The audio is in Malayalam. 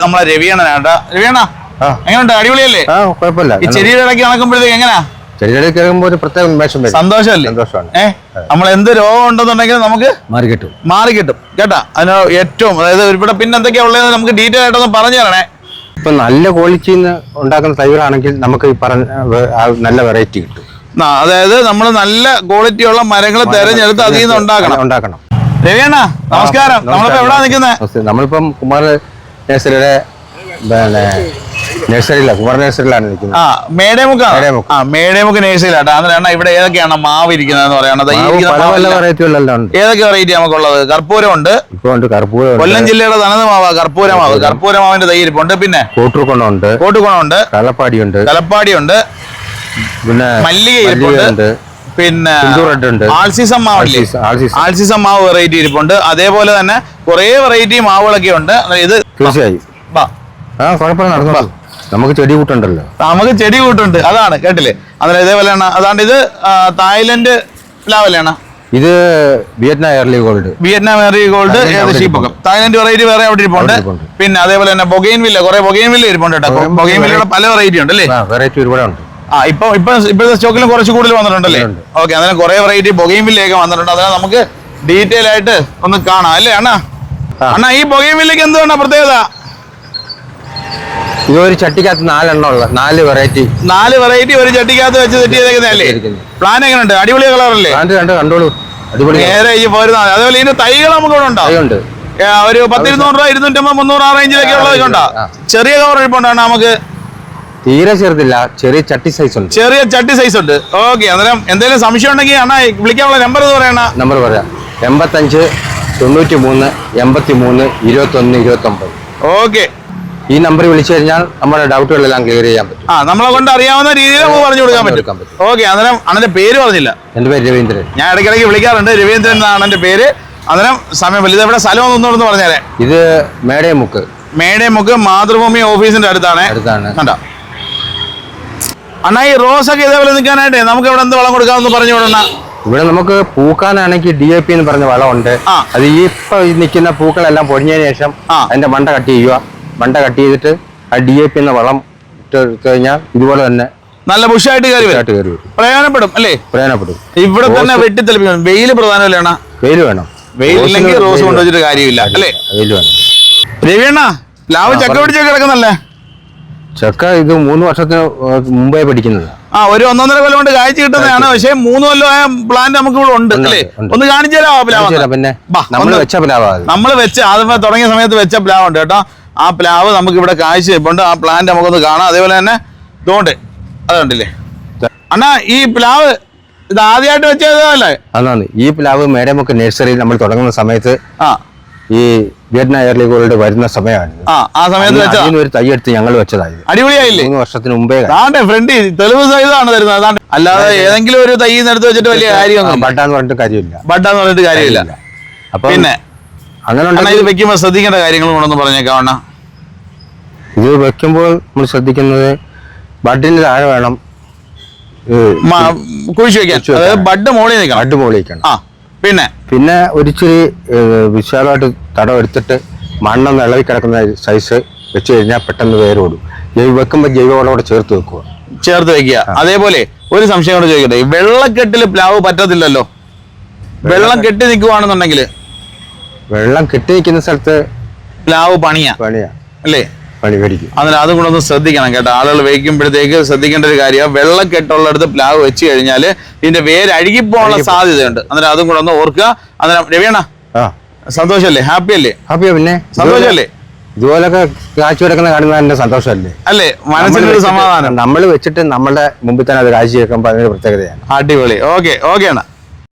നമ്മളെ രവിയണ്ണനാട്ടാ. രവിയണ്ണ എങ്ങനെയുണ്ട്? അടിപൊളിയല്ലേ? കുഴപ്പമില്ല. ഈ ചെടിയുടെ ഇടയ്ക്ക് നടക്കുമ്പോഴത്തേക്ക് എങ്ങനാ ചെടിയുടെ കേൾക്കുമ്പോൾ ഒരു പ്രത്യേക ഉന്മേഷം വരും. സന്തോഷമല്ലേ? നമ്മൾ എന്ത് രോഗം ഉണ്ടെന്നുണ്ടെങ്കിൽ നമുക്ക് മാറി കിട്ടും കേട്ടാ. അതിന് ഏറ്റവും അതായത് ഇവിടെ പിന്നെ എന്തൊക്കെയാ ഉള്ളതെന്ന് നമുക്ക് ഡീറ്റെയിൽ ആയിട്ടൊന്ന് പറഞ്ഞു തരണേ. ഇപ്പൊ നല്ല ക്വാളിറ്റിയിൽ ഉണ്ടാക്കുന്ന തൈകളാണെങ്കിൽ നമുക്ക് ഈ പറഞ്ഞ നല്ല വെറൈറ്റി കിട്ടും. അതായത് നമ്മൾ നല്ല ക്വാളിറ്റി ഉള്ള മരങ്ങൾ തെരഞ്ഞെടുത്ത് അതിൽ നിന്ന് ഉണ്ടാക്കണം. രവിയണ്ണ നമസ്കാരം. നമ്മളിപ്പോ എവിടാ നിൽക്കുന്നത്? നമ്മളിപ്പം കുമാർ നഴ്സറിയുടെ നഴ്സറിയില്ല, കുമാർ നഴ്സറിയിലാണ് നിൽക്കുന്നത്. മേടേമുക്ക് നഴ്സറിയിലാട്ടോ. അതാണ് ഇവിടെ ഏതൊക്കെയാണ് മാവ് ഇരിക്കുന്നത് പറയുന്നത്? ഏതൊക്കെ വെറൈറ്റി നമുക്കുള്ളത്? കർപ്പൂരം ഉണ്ട്, കൊല്ലം ജില്ലയുടെ തനത് മാവ് കർപ്പൂരമാവിന്റെ തൈ ഇരിപ്പുണ്ട്. പിന്നെ കോട്ടുകുണമുണ്ട്, കളപ്പാടിയുണ്ട്, പിന്നെ മല്ലിക ഇരിപ്പുണ്ട്, പിന്നെ ആൾസീസം മാവ് വെറൈറ്റി ഇരിപ്പുണ്ട്. അതേപോലെ തന്നെ കുറെ വെറൈറ്റി മാവുകളൊക്കെ ഉണ്ട്. ഇത് തീർച്ചയായും നമുക്ക് ചെടി കൂട്ടുണ്ട്. അതാണ് കേട്ടില്ലേ? അതിന് ഇതേപോലെ അതാണ്ട് ഇത് തായ്ലൻഡ് പ്ലാവല്ലാണ്. ഇത് വിയറ്റ്നാം എയർലി ഗോൾഡ് ഷീപ്പൊക്കെ തായ്ലൻഡ് വെറൈറ്റി വേറെ അവിടെ ഇരിപ്പുണ്ട്. പിന്നെ അതേപോലെ തന്നെ ബൊഗെയിൻവില്ല, കുറെ ബൊഗെയിൻവില്ല ഇരിപ്പുണ്ട് കേട്ടോ. ബൊഗെയിൻവില്ലയുടെ പല വെറൈറ്റി ഉണ്ടല്ലേ? ഒരുപാടുണ്ട്. ഇപ്പോഴത്തെ സ്റ്റോക്കിലും കുറച്ച് കൂടുതൽ വന്നിട്ടുണ്ടല്ലേ? ഓക്കെ, അതിന് കുറെ വെറൈറ്റി ബൊഗെയിൻവില്ലയൊക്കെ വന്നിട്ടുണ്ട്. അതിനെ നമുക്ക് ഡീറ്റെയിൽ ആയിട്ട് ഒന്ന് കാണാം അല്ലേ അണ്ണാ? ഈ ബൊഗെയിൻവില്ലയ്ക്ക് എന്തുകൊണ്ടാ പ്രത്യേകത? ഇതൊരു ചട്ടിക്കകത്ത് 4 വെറൈറ്റി ഒരു ചട്ടിക്കകത്ത് വെച്ച് സെറ്റ് ചെയ്തേക്കുന്നതല്ലേ? പ്ലാൻ എങ്ങനെയുണ്ട്? അടിപൊളി കളറല്ലേ? കണ്ടോളൂ, നേരെ ഈ പോരുന്ന. അതേപോലെ ഇതിന്റെ തൈകൾ നമുക്ക് ഇവിടെ ഉണ്ടോ? ഒരു 100-200 രൂപ, 250-300 ആ റേഞ്ചിലൊക്കെ ഉള്ളതൊക്കെ ഉണ്ടോ? ചെറിയ കവർ ഇരിപ്പുണ്ടോ നമുക്ക്? തീരെ ചെറുതില്ല, ചെറിയ ചട്ടി സൈസ് ഉണ്ട്. ഓക്കെ, അന്നേരം എന്തെങ്കിലും സംശയം ഉണ്ടെങ്കിൽ അണ്ണാ വിളിക്കാനുള്ള നമ്പർ പറയണ. നമ്പർ പറയാം: 85 93 83 21 29. ഓക്കെ, ഈ നമ്പർ വിളിച്ചു കഴിഞ്ഞാൽ നമ്മുടെ ഡൗട്ടുകളെല്ലാം ക്ലിയർ ചെയ്യാൻ പറ്റും. നമ്മളെ കൊണ്ട് അറിയാവുന്ന രീതിയിൽ നമുക്ക് പറഞ്ഞു കൊടുക്കാൻ പറ്റും. ഓക്കെ, അന്നേരം അണ്ണന്റെ പേര് പറഞ്ഞില്ല. എന്റെ പേര് രവീന്ദ്രൻ. ഞാൻ ഇടയ്ക്കിടയ്ക്ക് വിളിക്കാറുണ്ട്. രവീന്ദ്രൻ എന്നാണ് എന്റെ പേര്. അന്നേരം സമയം ഇത് എവിടെ സ്ഥലം ഒന്നൊന്ന് പറഞ്ഞാലേ? ഇത് മേടേമുക്ക് മാതൃഭൂമി ഓഫീസിന്റെ അടുത്താണ്. കണ്ടോ അണ്ണാ? ഈ റോസൊക്കെ ഇതേപോലെ നിൽക്കാനായിട്ടേ നമുക്ക് ഇവിടെ എന്ത് വളം കൊടുക്കാമെന്ന് പറഞ്ഞു വിടണ? ഇവിടെ നമുക്ക് പൂക്കാനാണെങ്കിൽ DAP എന്ന് പറഞ്ഞ വളമുണ്ട്. അത് ഈ ഇപ്പൊ നിൽക്കുന്ന പൂക്കളെല്ലാം പൊടിഞ്ഞതിന് ശേഷം അതിന്റെ മണ്ട കട്ട് ചെയ്തിട്ട് ആ DAP എന്ന വളം ഇട്ട് കഴിഞ്ഞാൽ ഇതുപോലെ തന്നെ നല്ല ബുഷായിട്ട് കയറി വരും. പ്രയോജനപ്പെടും അല്ലേ? പ്രയോജനപ്പെടും. ഇവിടെ തന്നെ വെട്ടിത്തെളിപ്പിക്കണം. വെയിൽ പ്രധാനമല്ലേ? വെയിൽ വേണം. വെയിലില്ലെങ്കിൽ റോസ് കൊണ്ടുവച്ചിട്ട് കാര്യമില്ല അല്ലേ? വെയിൽ വേണം. രവിയണ്ണ, പ്ലാവ് ചക്ക പിടിച്ചൊക്കെ കിടക്കുന്നല്ലേ? ചക്ക ഇത് 3 വർഷത്തിന് മുമ്പേ പിടിക്കുന്നത്. ഒരു 1.5 കൊല്ലം കൊണ്ട് കാഴ്ച കിട്ടുന്നതാണ്. പക്ഷെ 3 കൊല്ലമായ പ്ലാന്റ് നമുക്ക് ഇവിടെ ഉണ്ട് അല്ലേ? ഒന്ന് കാണിച്ചു തരാം. പിന്നെ നമ്മൾ വെച്ച ആദ്യമേ തുടങ്ങിയ സമയത്ത് വെച്ച പ്ലാവ് ഉണ്ട് കേട്ടോ. ആ പ്ലാവ് നമുക്ക് ഇവിടെ കാഴ്ച വെപ്പുണ്ട്. ആ പ്ലാന്റ് നമുക്കൊന്ന് കാണാം. അതേപോലെ തന്നെ ഇതുകൊണ്ട് അതുണ്ടല്ലേ അണ്ണാ? ഈ പ്ലാവ് ഇത് ആദ്യമായിട്ട് വെച്ചതല്ലേ? അതാണ്. ഈ പ്ലാവ് മേടേമുക്ക് നഴ്സറിയിൽ നമ്മൾ തുടങ്ങുന്ന സമയത്ത് ഈ വിയറ്റ്നാം എയർലി ഗോൾഡ് വരുന്ന സമയമാണ്. ആ സമയത്ത് ഒരു തൈ എടുത്ത് ഞങ്ങൾ വെച്ചതായിരുന്നു. അടിപൊളിയായില്ലേ? 3 വർഷത്തിന് മുമ്പേ. ഫ്രണ്ട് തെളിവ് സഹിതമാണ് തരുന്നത്. അല്ലാതെ ഏതെങ്കിലും ഒരു തൈ എടുത്ത് വെച്ചിട്ട് വലിയ കാര്യമൊന്നും ബഡ്ഡാന്ന് പറഞ്ഞിട്ട് കാര്യമില്ല. അപ്പൊ പിന്നെ അങ്ങനെ ഇത് വെക്കുമ്പോൾ ശ്രദ്ധിക്കേണ്ട കാര്യങ്ങൾ കൊണ്ടൊന്ന് പറഞ്ഞേക്കാവണ്ണ. ഇത് വെക്കുമ്പോൾ നമ്മൾ ശ്രദ്ധിക്കുന്നത് ബഡിന് താഴെ വേണം കുഴിച്ചു വെക്കാൻ. അതായത് ബഡ് മോളിൽ നിൽക്കണം. പിന്നെ ഒരിച്ചിരി വിശാലമായിട്ട് തടം എടുത്തിട്ട് മണ്ണൊന്ന് ഇളവി കിടക്കുന്ന സൈസ് വെച്ച് കഴിഞ്ഞാൽ പെട്ടെന്ന് വേരോടും. വെക്കുമ്പോൾ ജൈവവളം ചേർത്ത് വെക്കുക. അതേപോലെ ഒരു സംശയം കൂടെ ചോദിക്കട്ടെ, ഈ വെള്ളക്കെട്ടില് പ്ലാവ് പറ്റത്തില്ലല്ലോ? വെള്ളം കെട്ടി നിൽക്കുവാണെന്നുണ്ടെങ്കിൽ വെള്ളം കെട്ടി നിൽക്കുന്ന സ്ഥലത്ത് പ്ലാവ് പണിയാ അല്ലേ? അതിന് അതും കൂടെ ഒന്ന് ശ്രദ്ധിക്കണം കേട്ടോ. ആളുകൾ വയ്ക്കുമ്പോഴത്തേക്ക് ശ്രദ്ധിക്കേണ്ട ഒരു കാര്യമാണ്, വെള്ളക്കെട്ടുള്ളിടത്ത് പ്ലാവ് വെച്ച് കഴിഞ്ഞാൽ ഇതിന്റെ വേര് അഴുകിപ്പോകാനുള്ള സാധ്യതയുണ്ട്. അന്നേരം അതും കൂടെ ഒന്ന് ഓർക്കുക. അന്നേരം രവിയണ്ണ സന്തോഷല്ലേ? ഹാപ്പി അല്ലേ? പിന്നെ സന്തോഷല്ലേ? ഇതുപോലൊക്കെ കാഴ്ച വെക്കുന്ന കാണുന്ന എന്റെ സന്തോഷമല്ലേ? അല്ലേ? മനസ്സിനൊരു സമാധാനം. നമ്മൾ വെച്ചിട്ട് നമ്മളുടെ മുമ്പിൽ തന്നെ അത് കാഴ്ച വെക്കുമ്പോൾ അതിനൊരു പ്രത്യേകതയാണ്. അടിപൊളി. ഓക്കെ അണ്ണ.